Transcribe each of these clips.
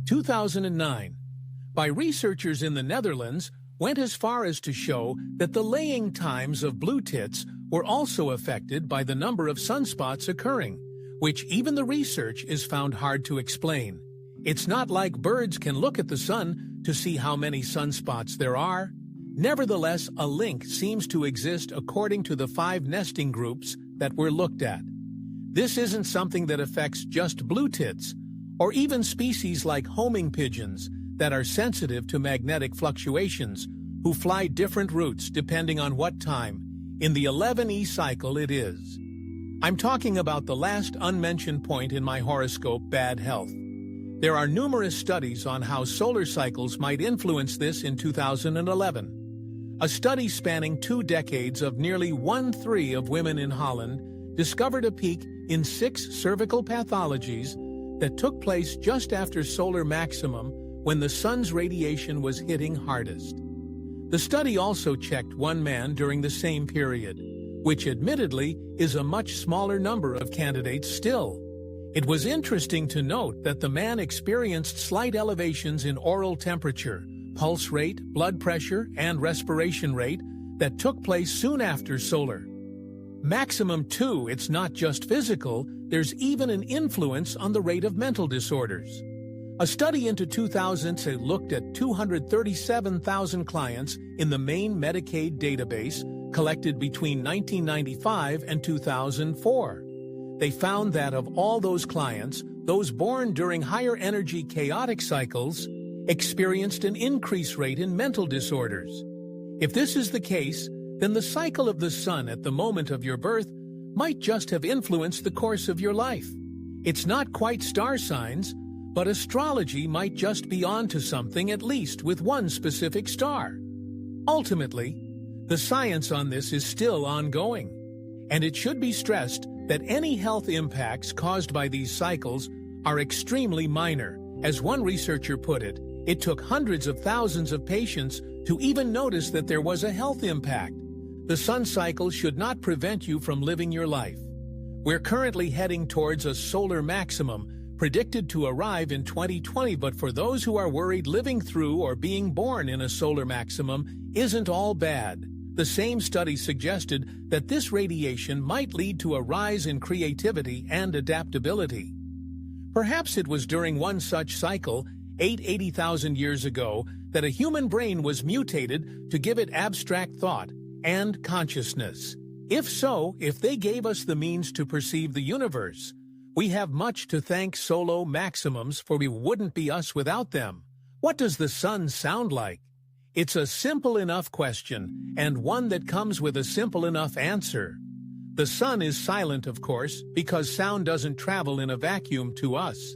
2009, by researchers in the Netherlands, went as far as to show that the laying times of blue tits were also affected by the number of sunspots occurring, which even the research is found hard to explain. It's not like birds can look at the sun to see how many sunspots there are. Nevertheless, a link seems to exist according to the 5 nesting groups that were looked at. This isn't something that affects just blue tits, or even species like homing pigeons that are sensitive to magnetic fluctuations, who fly different routes depending on what time in the 11E cycle it is. I'm talking about the last unmentioned point in my horoscope, bad health. There are numerous studies on how solar cycles might influence this in 2011. A study spanning 2 decades of nearly 1/3 of women in Holland discovered a peak in 6 cervical pathologies that took place just after solar maximum when the sun's radiation was hitting hardest. The study also checked 1 man during the same period, which admittedly is a much smaller number of candidates still. It was interesting to note that the man experienced slight elevations in oral temperature, pulse rate, blood pressure, and respiration rate that took place soon after solar maximum too. It's not just physical, there's even an influence on the rate of mental disorders. A study into 2000s looked at 237,000 clients in the main Medicaid database collected between 1995 and 2004. They found that of all those clients, those born during higher energy chaotic cycles experienced an increased rate in mental disorders. If this is the case, then the cycle of the sun at the moment of your birth might just have influenced the course of your life. It's not quite star signs, but astrology might just be onto something, at least with one specific star. Ultimately, the science on this is still ongoing, and it should be stressed that any health impacts caused by these cycles are extremely minor. As one researcher put it, it took hundreds of thousands of patients to even notice that there was a health impact. The sun cycle should not prevent you from living your life. We're currently heading towards a solar maximum, predicted to arrive in 2020, but for those who are worried, living through or being born in a solar maximum isn't all bad. The same study suggested that this radiation might lead to a rise in creativity and adaptability. Perhaps it was during one such cycle, 80,000 years ago, that a human brain was mutated to give it abstract thought and consciousness. If so, if they gave us the means to perceive the universe, we have much to thank solar maximums, for we wouldn't be us without them. What does the sun sound like? It's a simple enough question, and one that comes with a simple enough answer. The sun is silent, of course, because sound doesn't travel in a vacuum to us.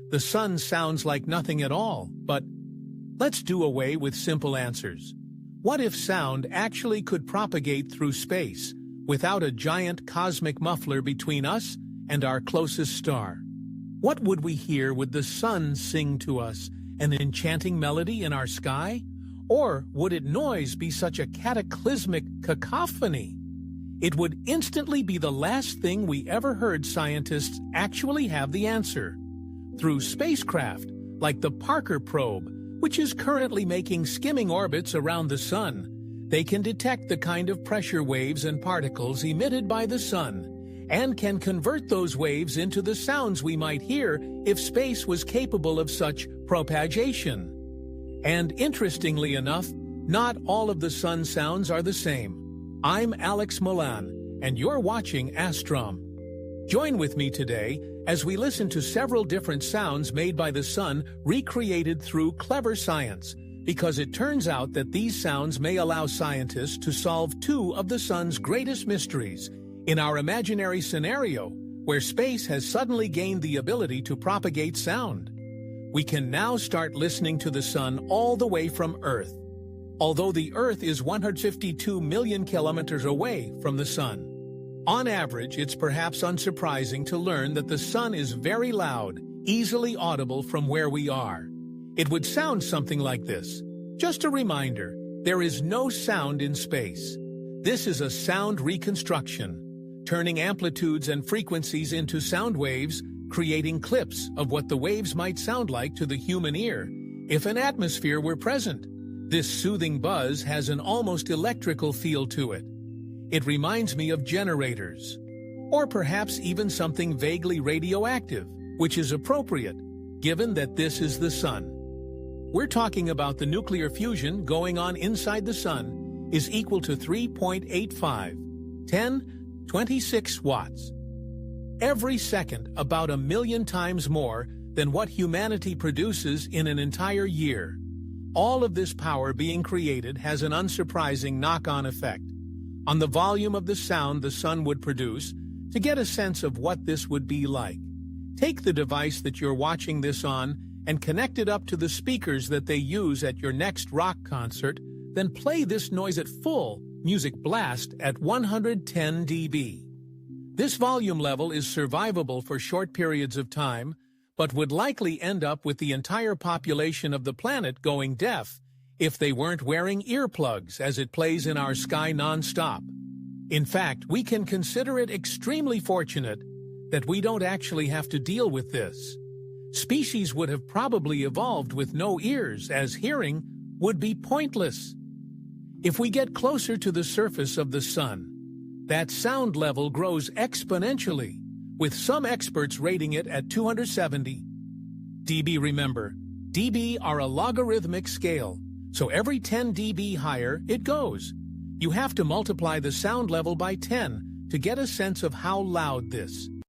The sun sounds like nothing at all, but let's do away with simple answers. What if sound actually could propagate through space without a giant cosmic muffler between us and our closest star? What would we hear? Would the sun sing to us, an enchanting melody in our sky? Or would its noise be such a cataclysmic cacophony? It would instantly be the last thing we ever heard. Scientists actually have the answer. Through spacecraft, like the Parker probe, which is currently making skimming orbits around the sun, they can detect the kind of pressure waves and particles emitted by the sun, and can convert those waves into the sounds we might hear if space was capable of such propagation. And interestingly enough, not all of the sun sounds are the same. I'm Alex Milan, and you're watching Astrom. Join with me today as we listen to several different sounds made by the sun, recreated through clever science, because it turns out that these sounds may allow scientists to solve 2 of the sun's greatest mysteries in our imaginary scenario, where space has suddenly gained the ability to propagate sound. We can now start listening to the sun all the way from Earth. Although the Earth is 152 million kilometers away from the sun. On average, it's perhaps unsurprising to learn that the sun is very loud, easily audible from where we are. It would sound something like this. Just a reminder, there is no sound in space. This is a sound reconstruction, turning amplitudes and frequencies into sound waves creating clips of what the waves might sound like to the human ear if an atmosphere were present. This soothing buzz has an almost electrical feel to it. It reminds me of generators, or perhaps even something vaguely radioactive, which is appropriate, given that this is the sun. We're talking about the nuclear fusion going on inside the sun is equal to 3.85, 10^26 watts. Every second, about 1,000,000 times more than what humanity produces in an entire year. All of this power being created has an unsurprising knock-on effect on the volume of the sound the sun would produce. To get a sense of what this would be like, take the device that you're watching this on and connect it up to the speakers that they use at your next rock concert, then play this noise at full music blast at 110 dB. This volume level is survivable for short periods of time, but would likely end up with the entire population of the planet going deaf if they weren't wearing earplugs as it plays in our sky non-stop. In fact, we can consider it extremely fortunate that we don't actually have to deal with this. Species would have probably evolved with no ears, as hearing would be pointless. If we get closer to the surface of the sun, that sound level grows exponentially, with some experts rating it at 270 dB. Remember, dB are a logarithmic scale, so every 10 dB higher it goes. You have to multiply the sound level by 10 to get a sense of how loud this